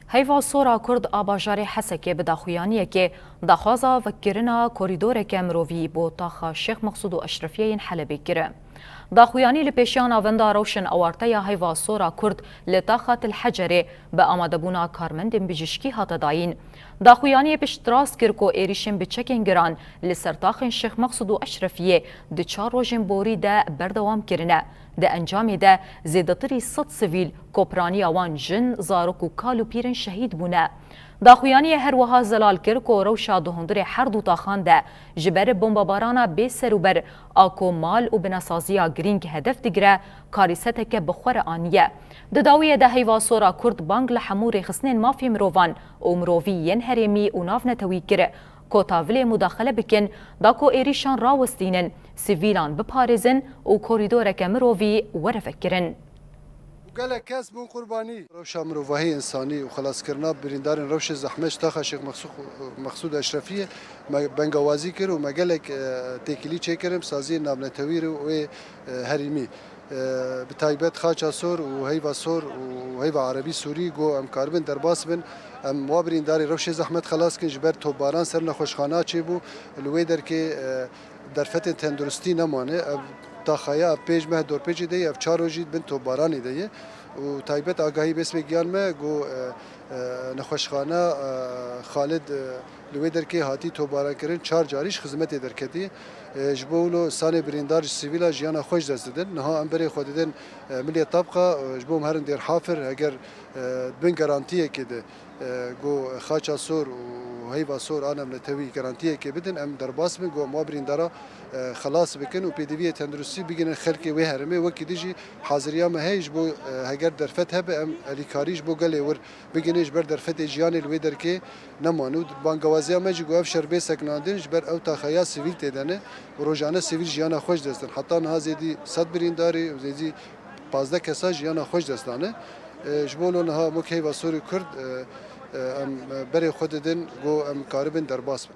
هیوا سورا کرد آباژار حسکه به داخویانیه که داخوازا وکرنا کوریدور که مروی بو تاخا شیخ مقصود و اشرفیه حلبی گره. داخویانی لپیشیان آوندا روشن اوارتا یا هیوا سورا کرد لطاخت الحجره به آمادبونا کارمند بجشکی هات داین. داخویانی پشتراس کرکو ایریشن بچکن گران لسرتاخن شیخ مقصود و اشرفیه ده 4 روزن بوری ده بردوام کرنه. ده انجام ده زیدتری 100 سویل کوپرانی آوان جن زارک و کالو پیرن شهید بونه. داخویانی هر وها زلال کرد و روشا دهندر هر دو تاخان ده جبر بمبارانا بی سروبر آکو مال و بناسازیا گرینگ هدف دیگره کاریسته که بخور آنیه. دداویه ده هیوا سورا کرد بانگ لحمور خسنین مافی مروان و مرووی ین هرمی و ناف نتوی کره کوتاولی مداخله بکن داکو ایریشان راوستینن سیویلان بپارزن و کوریدور که مرووی ورفکرن. قال كاس بون قرباني روش مروفاهي انساني وخلاص كرنا بريندار روش زحمش تاخا شيخ مقصود اشرفيه بنغوازي كر وما قالك تيكلي تشيكرم سازي نابنتوير و هريمي بتايبت خاچا سور وهيفا سور وهيفا عربي سوري جو ام كاربن درباس بن ام وابرين داري روش زحمت خلاص كن جبر توباران سر نخوشخانه چيبو الويدر كي درفت تندرستی نمانه تا خیا پیج مه دور پیج دی اف چارو جید بن تو بارانی دی و تایبت آگاهی بس بگیان ما گو نخوشخانه خالد لویدر که هاتی تو باران کرن 4 جاریش خدمت درکتی جبولو سال بریندار سیویلا جیانا خوش دست دادن نها امبری خود دادن ملی طبقه جبوم هرن دیر حافر اگر بن گارانتیه که ده گو خاچا سور و هیوا سور آنم نتوی گارانتیه که بدن ام درباس من گو ما بریندارا خلاص بکن و پیدوی تندرستی بگن خلقی و هرمه وکی دیجی حاضریا ما هیج بو هگر درفت هب ام الیکاریش بو گله ور بگنیش بر درفت جیان الوی در که نمانود بانگوازیا ما جی گو اف شربه سکناندنش بر او تا خیا سیویل تدنه و روزانه سیویل جیانا خوش دستن حتی نه زیدی 100 برینداری و زیدی 15 کسا جیانا خوش دستانه جبولو نها مکی و سوری کرد ام بری خود دن گو ام کاربن درباس